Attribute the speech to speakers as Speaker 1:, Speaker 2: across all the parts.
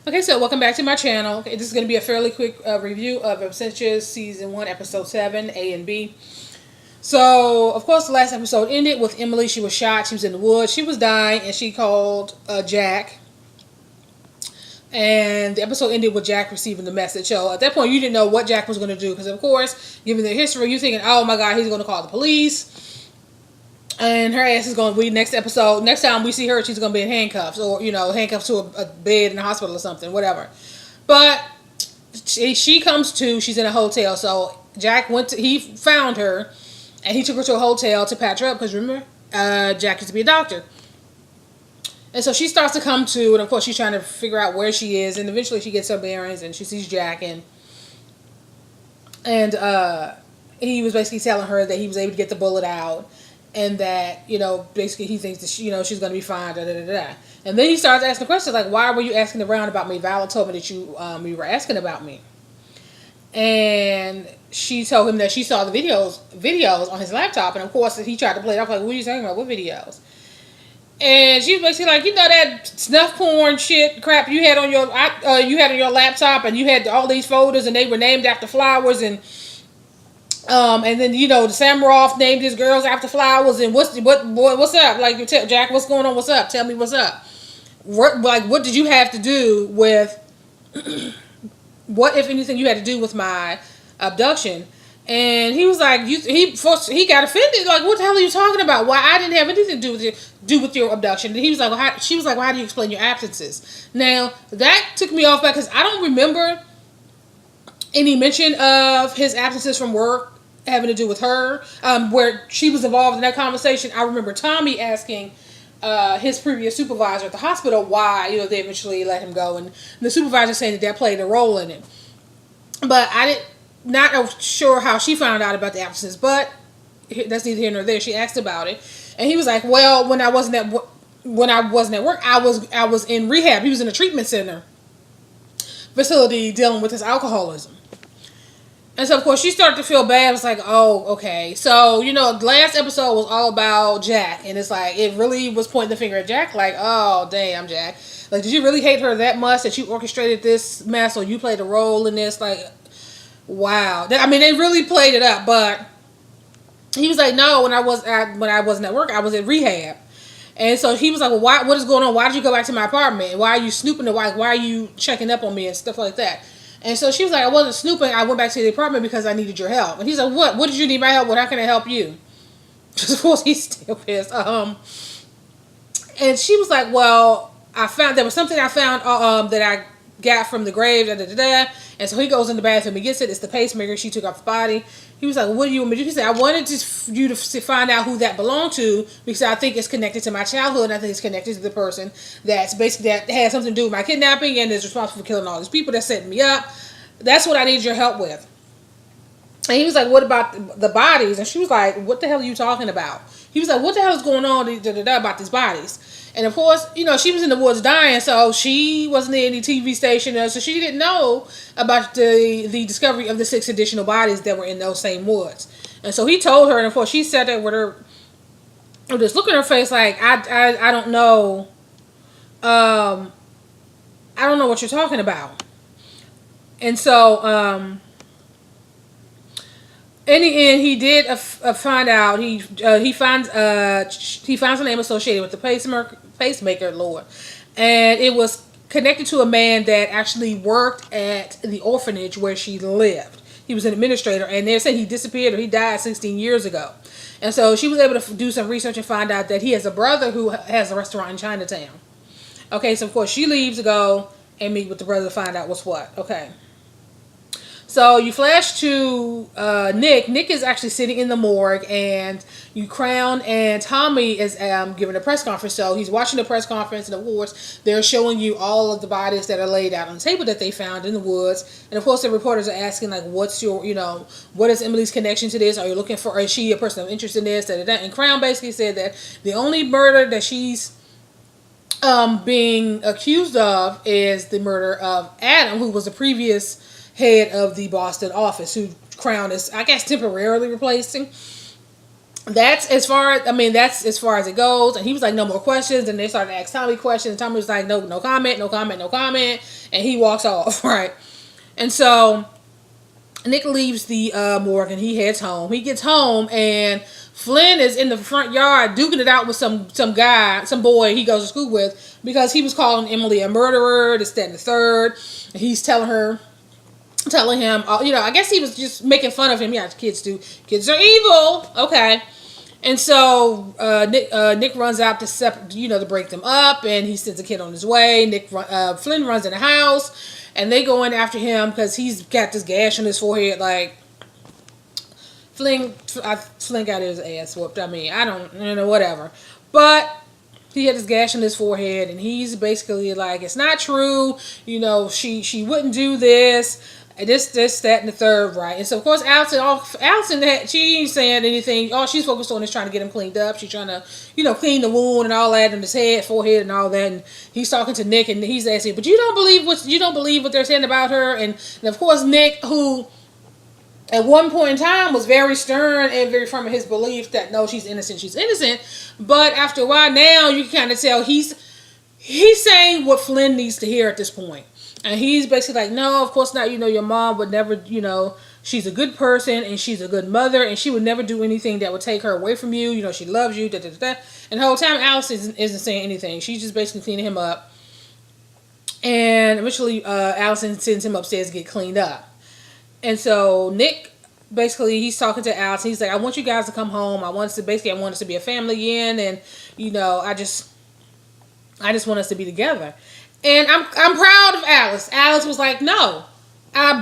Speaker 1: Okay, so welcome back to my channel. Okay, this is going to be a fairly quick review of Absentia Season 1, Episode 7, A and B. So, of course, the last episode ended with Emily. She was shot. She was in the woods. She was dying, and she called Jack. And the episode ended with Jack receiving the message. So, at that point, you didn't know what Jack was going to do. Because, of course, given their history, you're thinking, oh, my God, he's going to call the police. And her ass is going to be next episode. Next time we see her, she's going to be in handcuffs. Or, handcuffs to a bed in the hospital or something. Whatever. But she comes to. She's in a hotel. So Jack he found her. And he took her to a hotel to patch her up. Because remember, Jack used to be a doctor. And so she starts to come to. And of course she's trying to figure out where she is. And eventually she gets her bearings. And she sees Jack. And he was basically telling her that he was able to get the bullet out. And that, basically he thinks that, she's going to be fine, And then he starts asking questions like, why were you asking around about me? Vala told me that you were asking about me. And she told him that she saw the videos on his laptop. And of course, he tried to play it off like, what are you talking about? What videos? And she was basically like, that snuff porn shit crap you had on your laptop, and you had all these folders, and they were named after flowers, and then the Samaroff named his girls after flowers, and what's up? Like, Jack, what's going on? What's up? Tell me what's up. What did you have to do with? What, if anything, you had to do with my abduction? And he was like, he got offended. Like, what the hell are you talking about? Why I didn't have anything to do with your abduction? And he was like, she was like, well, how do you explain your absences? Now that took me off back because I don't remember any mention of his absences from work having to do with her, where she was involved in that conversation. I remember Tommy asking his previous supervisor at the hospital why they eventually let him go, and the supervisor saying that played a role in it. But not sure how she found out about the absences, but that's neither here nor there. She asked about it, and he was like, well, when I wasn't at work, I was in rehab. He was in a treatment center facility dealing with his alcoholism. And so, of course, she started to feel bad. It was like, oh, okay. So, the last episode was all about Jack. And it's like, it really was pointing the finger at Jack. Like, oh, damn, Jack. Like, did you really hate her that much that you orchestrated this mess, or you played a role in this? Like, wow. I mean, they really played it up. But he was like, no, when I wasn't at work, I was in rehab. And so he was like, well, what is going on? Why did you go back to my apartment? Why are you snooping? Why are you checking up on me and stuff like that? And so she was like, I wasn't snooping. I went back to the apartment because I needed your help. And he's like, what? What did you need my help with? How can I help you? Of course, he's still pissed. And she was like, well, there was something I found that I got from the grave. And so he goes in the bathroom. He gets it. It's the pacemaker she took off the body. He was like, what do you want me to do? He said, I wanted you to find out who that belonged to, because I think it's connected to my childhood, and I think it's connected to the person that has something to do with my kidnapping and is responsible for killing all these people that set me up. That's what I need your help with. And he was like, what about the bodies? And she was like, what the hell are you talking about? He was like, what the hell is going on about these bodies? And of course, she was in the woods dying, so she wasn't in any TV station, so she didn't know about the discovery of the 6 additional bodies that were in those same woods. And so he told her, and of course she sat there with her, with this look in her face like, I don't know, I don't know what you're talking about. And so, in the end, he did find out. He finds a name associated with the pacemaker, Lord, and it was connected to a man that actually worked at the orphanage where she lived. He was an administrator, and they said he disappeared or he died 16 years ago. And so she was able to do some research and find out that he has a brother who has a restaurant in Chinatown. Okay, so of course she leaves to go and meet with the brother to find out what's what. Okay. So you flash to Nick. Nick is actually sitting in the morgue, and Crown and Tommy is giving a press conference. So he's watching the press conference, and of course they're showing you all of the bodies that are laid out on the table that they found in the woods. And of course the reporters are asking like, what's your, what is Emily's connection to this? Are you looking for, is she a person of interest in this? And Crown basically said that the only murder that she's being accused of is the murder of Adam, who was the previous head of the Boston office, who Crown is, I guess, temporarily replacing. that's as far that's as far as it goes. And he was like, no more questions. And they started to ask Tommy questions. And Tommy was like, no comment, no comment, no comment. And he walks off, right? And so Nick leaves the morgue and he heads home. He gets home and Flynn is in the front yard duking it out with some guy, some boy he goes to school with, because he was calling Emily a murderer, this, that, and the third. And he's telling him, I guess he was just making fun of him. Yeah, kids do. Kids are evil. Okay. And so Nick runs out to break them up, and he sends a kid on his way. Flynn runs in the house, and they go in after him because he's got this gash on his forehead. Like Flynn got his ass whooped. I mean, I don't, whatever. But he had this gash on his forehead, and he's basically like, it's not true. She wouldn't do this. This, that, and the third, right? And so, of course, Allison, she ain't saying anything. All she's focused on is trying to get him cleaned up. She's trying to, clean the wound and all that, and his head, forehead, and all that. And he's talking to Nick, and he's asking, but you don't believe what they're saying about her. And of course, Nick, who at one point in time was very stern and very firm in his belief that no, she's innocent. But after a while, now you can kind of tell he's saying what Flynn needs to hear at this point. And he's basically like, no, of course not. Your mom would never, she's a good person and she's a good mother and she would never do anything that would take her away from you. She loves you, da, da, da, da. And the whole time, Alice isn't saying anything. She's just basically cleaning him up. And eventually, Allison sends him upstairs to get cleaned up. And so Nick, basically, he's talking to Allison. He's like, I want you guys to come home. I want us to be a family again. And, I just want us to be together. And I'm proud of Alice. Alice was like, no. I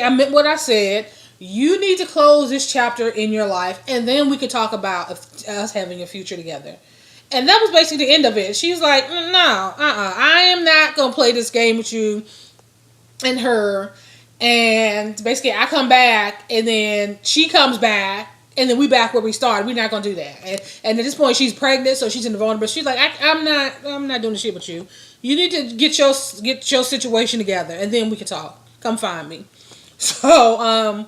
Speaker 1: meant what I said. You need to close this chapter in your life, and then we could talk about us having a future together. And that was basically the end of it. She's like, no, I am not going to play this game with you and her. And basically, I come back, and then she comes back, and then we back where we started. We're not going to do that. And at this point, she's pregnant, so she's in the vulnerable. She's like, I'm not doing the shit with you. You need to get your situation together, and then we can talk. Come find me. So,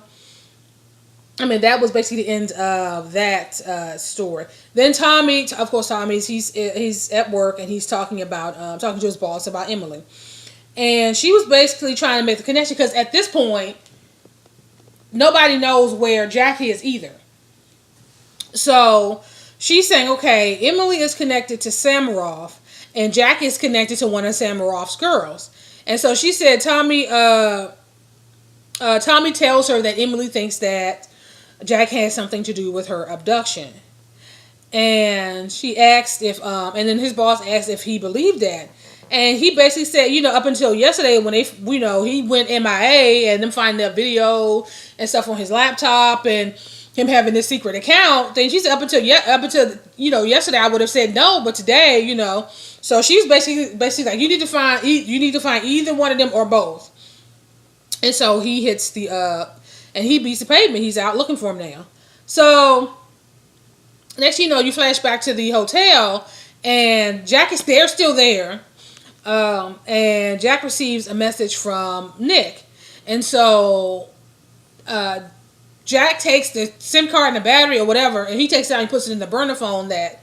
Speaker 1: that was basically the end of that story. Then Tommy's he's at work, and he's talking to his boss about Emily. And she was basically trying to make the connection, because at this point, nobody knows where Jack is either. So, she's saying, okay, Emily is connected to Samaroff, and Jack is connected to one of Samaroff's girls. And so she said Tommy tells her that Emily thinks that Jack has something to do with her abduction. And she asked and then his boss asked if he believed that. And he basically said, up until yesterday when he went MIA and them finding that video and stuff on his laptop and him having this secret account, then she said up until yesterday I would have said no, but today, So she's basically like, you need to find either one of them or both. And so he hits and he beats the pavement. He's out looking for him now. So next you flash back to the hotel, and they're still there. And Jack receives a message from Nick. And so Jack takes the SIM card and the battery or whatever, and he takes it out and puts it in the burner phone that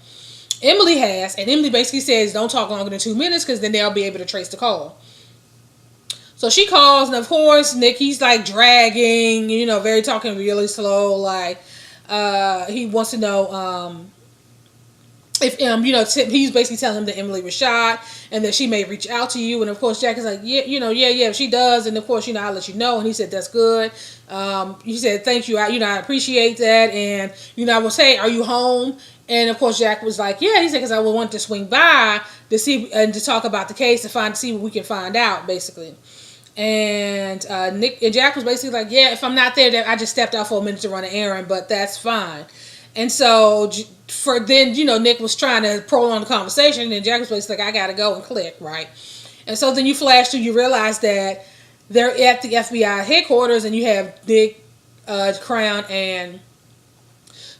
Speaker 1: Emily has, and Emily basically says don't talk longer than 2 minutes because then they'll be able to trace the call. So she calls, and of course Nick, he's like dragging, talking really slow, like he wants to know if he's basically telling him that Emily was shot and that she may reach out to you. And of course Jack is like, yeah, she does. And of course, I'll let you know. And he said, that's good. He said, thank you. I appreciate that. And, I will say, are you home? And of course Jack was like, yeah. He said, because I would want to swing by to see and to talk about the case to see what we can find out, basically. And Nick and Jack was basically like, yeah, if I'm not there, then I just stepped out for a minute to run an errand, but that's fine. And so Nick was trying to prolong the conversation, and Jack was basically like, I gotta go, and click, right? And so then you flash through, you realize that they're at the FBI headquarters, and you have Nick, Crown, and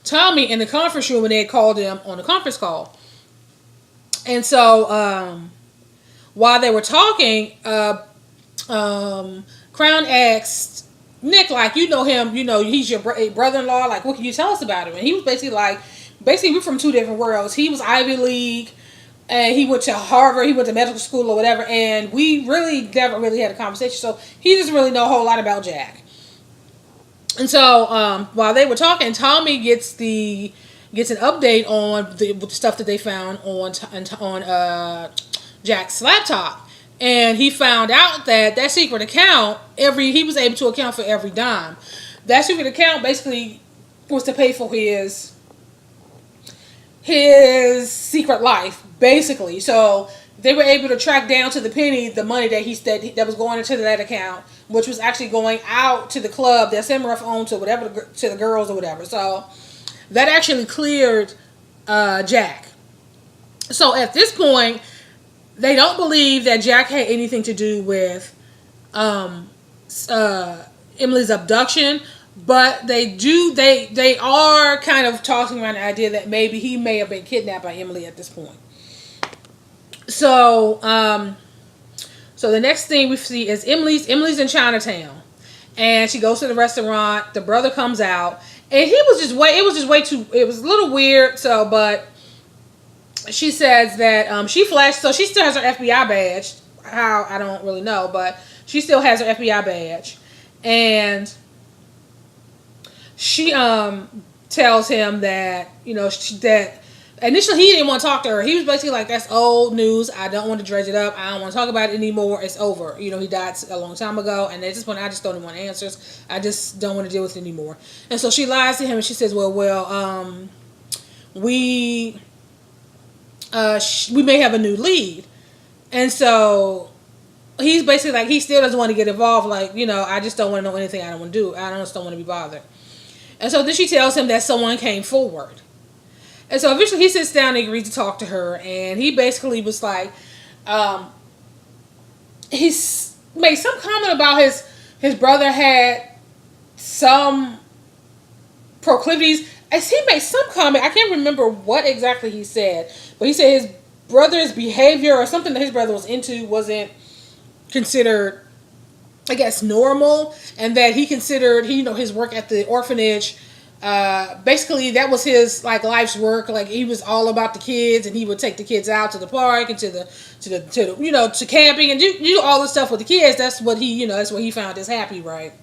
Speaker 1: Tommy in the conference room, and they had called them on the conference call. And so while they were talking, Crown asked Nick, like, you know him, he's your brother-in-law, like, what can you tell us about him? And he was basically like, basically we're from two different worlds. He was Ivy League, and he went to Harvard, he went to medical school or whatever, and we really never really had a conversation, so he doesn't really know a whole lot about Jack. And so while they were talking, Tommy gets an update on the stuff that they found on Jack's laptop. And he found out that secret account, he was able to account for every dime. That secret account basically was to pay for his secret life, basically. So they were able to track down to the penny the money that was going into that account, which was actually going out to the club that Semruff owned to the girls or whatever. So that actually cleared Jack. So at this point, they don't believe that Jack had anything to do with Emily's abduction, but they are kind of tossing around the idea that maybe he may have been kidnapped by Emily at this point. So the next thing we see is Emily's in Chinatown, and she goes to the restaurant. The brother comes out, and it was a little weird. So, but she says that she flashed, so she still has her FBI badge. How, I don't really know, but she still has her FBI badge. And she tells him that, that initially he didn't want to talk to her. He was basically like, that's old news. I don't want to dredge it up. I don't want to talk about it anymore. It's over. He died a long time ago. And at this point, I just don't even want answers. I just don't want to deal with it anymore. And so she lies to him and she says, we may have a new lead. And so he's basically like, he still doesn't want to get involved. Like, I just don't want to know anything. I don't want to do. I just don't want to be bothered. And so then she tells him that someone came forward. And so eventually he sits down and agrees to talk to her. And he basically was like, he's made some comment about his brother had some proclivities. As he made some comment, I can't remember what exactly he said, but he said his brother's behavior or something that his brother was into wasn't considered, I guess, normal, and that he considered his work at the orphanage. Basically, that was his life's work. Like, he was all about the kids, and he would take the kids out to the park and to camping and do all this stuff with the kids. That's what he found as happy, right?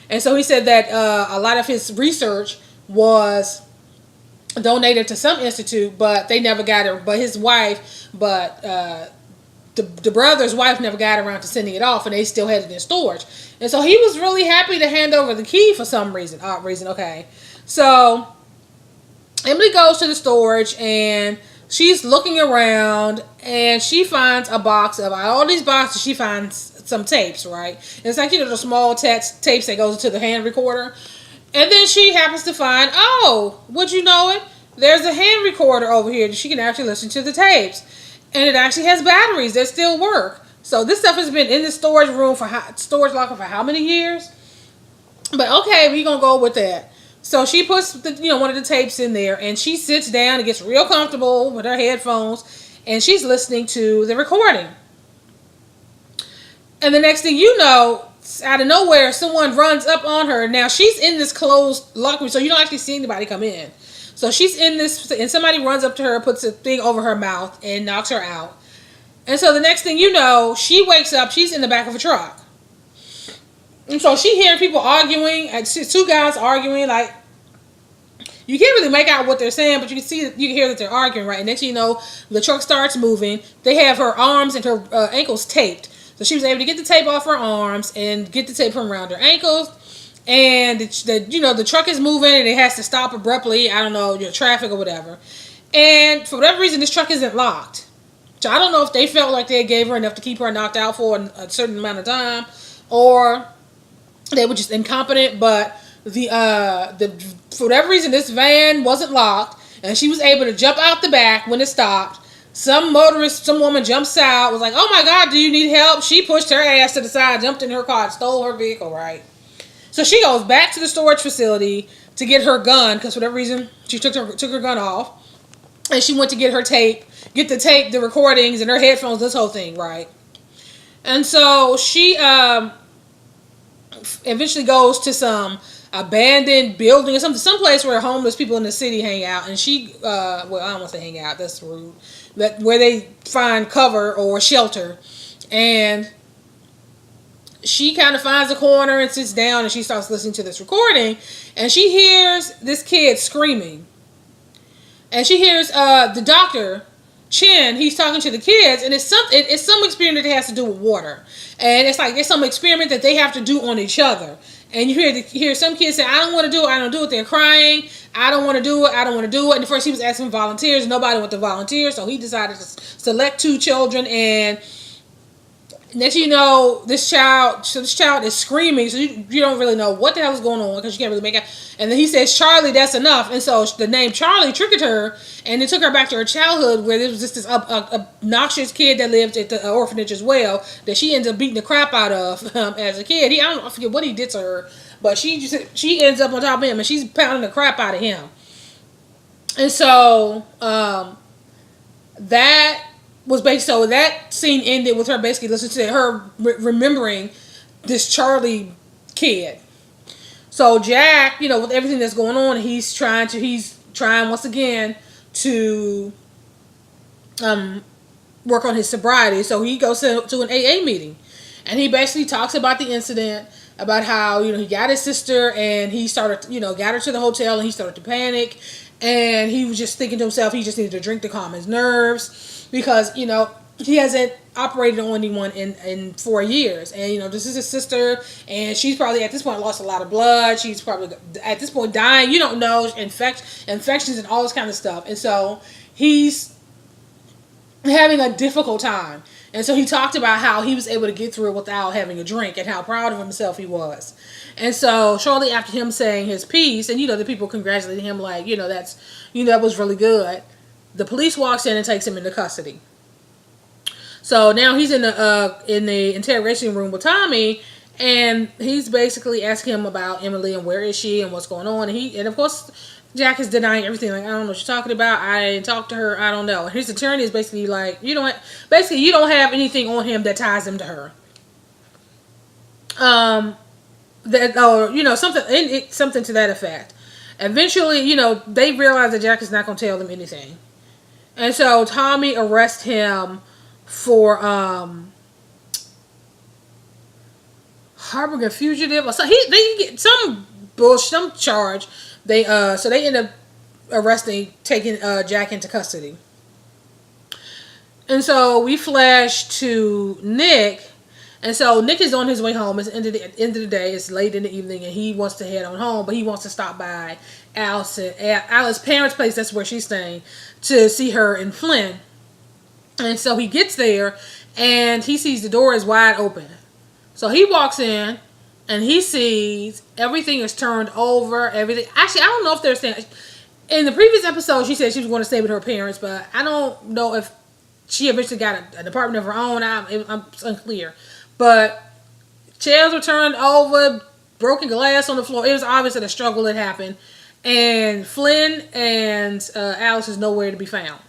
Speaker 1: And so he said that a lot of his research was donated to some institute, but they never got it. But his wife, the brother's wife never got around to sending it off, and they still had it in storage. And so he was really happy to hand over the key for some reason, odd reason. Okay, so Emily goes to the storage and she's looking around, and she finds a box of all these boxes. She finds some tapes, right? And it's like the small tapes that goes into the hand recorder. And then she happens to find, would you know it? There's a hand recorder over here that she can actually listen to the tapes. And it actually has batteries that still work. So this stuff has been in the storage locker for how many years? But okay, we're going to go with that. So she puts one of the tapes in there, and she sits down and gets real comfortable with her headphones, and she's listening to the recording. And the next thing you know, out of nowhere, someone runs up on her. Now, she's in this closed locker room, so you don't actually see anybody come in. So she's in this, and somebody runs up to her, puts a thing over her mouth, and knocks her out. And so the next thing you know, she wakes up, she's in the back of a truck. And so she hearing people arguing, two guys arguing, like, you can't really make out what they're saying, but you can hear that they're arguing, right? And next thing you know, the truck starts moving. They have her arms and her ankles taped. So she was able to get the tape off her arms and get the tape from around her ankles. And the truck is moving and it has to stop abruptly. I don't know, traffic or whatever. And for whatever reason, this truck isn't locked. So I don't know if they felt like they gave her enough to keep her knocked out for a certain amount of time, or they were just incompetent. But for whatever reason, this van wasn't locked, and she was able to jump out the back when it stopped. Some woman jumps out, was like, "Oh my God, do you need help?" She pushed her ass to the side, jumped in her car, and stole her vehicle, right? So she goes back to the storage facility to get her gun, because for whatever reason, she took her gun off. And she went to get the recordings and her headphones, this whole thing, right? And so she eventually goes to some abandoned building or something, someplace where homeless people in the city hang out. And she, well, I don't want to say hang out, that's rude, but where they find cover or shelter. And she kind of finds a corner and sits down, and she starts listening to this recording, and she hears this kid screaming. And she hears the doctor, Chin, he's talking to the kids, and it's some experiment that has to do with water. And it's like, it's some experiment that they have to do on each other. And you hear some kids say, I don't want to do it, I don't do it. They're crying, I don't want to do it, I don't want to do it. And at first he was asking volunteers, nobody wanted to volunteer, so he decided to select 2 children. And next you know, this child is screaming, so you don't really know what the hell is going on because you can't really make out. And then he says, Charlie, that's enough. And so the name Charlie triggered her, and it took her back to her childhood where there was just this obnoxious kid that lived at the orphanage as well that she ends up beating the crap out of as a kid. I forget what he did to her, but she ends up on top of him, and she's pounding the crap out of him. And so that was based, so that scene ended with her basically listening to her remembering this Charlie kid. So Jack, you know, with everything that's going on, he's trying once again to work on his sobriety. So he goes to an AA meeting, and he basically talks about the incident, about how, you know, he got his sister and he started, you know, got her to the hotel, and he started to panic, and he was just thinking to himself he just needed to drink to calm his nerves. Because, you know, he hasn't operated on anyone in 4 years. And, you know, this is his sister. And she's probably, at this point, lost a lot of blood. She's probably, at this point, dying. You don't know. Infections and all this kind of stuff. And so he's having a difficult time. And so he talked about how he was able to get through it without having a drink, and how proud of himself he was. And so shortly after him saying his piece, and, you know, the people congratulating him like, you know, that was really good. The police walks in and takes him into custody. So now he's in the interrogation room with Tommy, and he's basically asking him about Emily and where is she and what's going on. And of course Jack is denying everything, like, I don't know what you're talking about. I didn't talk to her. I don't know. And his attorney is basically like, you don't have anything on him that ties him to her. Something to that effect. Eventually, you know, they realize that Jack is not going to tell them anything. And so Tommy arrests him for harboring a fugitive. So they get some bullshit, some charge. They end up taking Jack into custody. And so we flash to Nick. And so Nick is on his way home. It's the end of the day. It's late in the evening, and he wants to head on home, but he wants to stop by Alice's parents' place. That's where she's staying, to see her and Flynn. And so he gets there, and he sees the door is wide open. So he walks in, and he sees everything is turned over. Everything. Actually, I don't know if they're staying. In the previous episode, she said she was going to stay with her parents, but I don't know if she eventually got an apartment of her own. I'm unclear. But chairs were turned over, broken glass on the floor. It was obvious that a struggle had happened. And Flynn and Alice is nowhere to be found.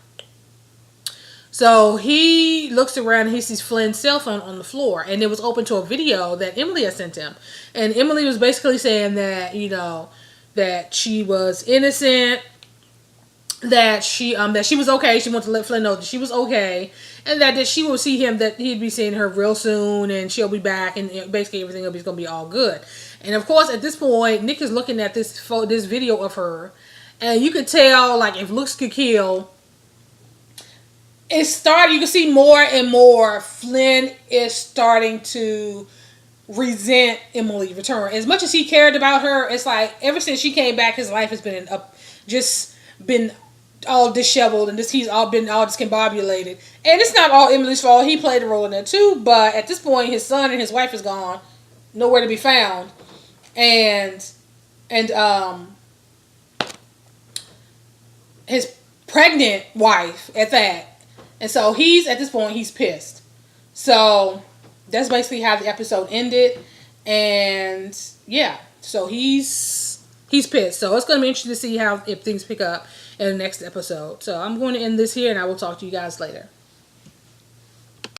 Speaker 1: So he looks around and he sees Flynn's cell phone on the floor. And it was open to a video that Emily had sent him. And Emily was basically saying that, you know, that she was innocent, that she was okay. She wanted to let Flynn know that she was okay, and that she will see him, that he'd be seeing her real soon, and she'll be back, and basically everything will be going to be all good. And of course, at this point, Nick is looking at this video of her, and you could tell, like, if looks could kill, it started. You can see more and more Flynn is starting to resent Emily's return. As much as he cared about her, it's like ever since she came back, his life has been been all disheveled, and he's all been all discombobulated. And it's not all Emily's fault. He played a role in that too. But at this point, his son and his wife is gone, nowhere to be found, and his pregnant wife at that. And so at this point he's pissed. So that's basically how the episode ended. And yeah, so he's pissed. So it's going to be interesting to see if things pick up in the next episode. So I'm going to end this here, and I will talk to you guys later.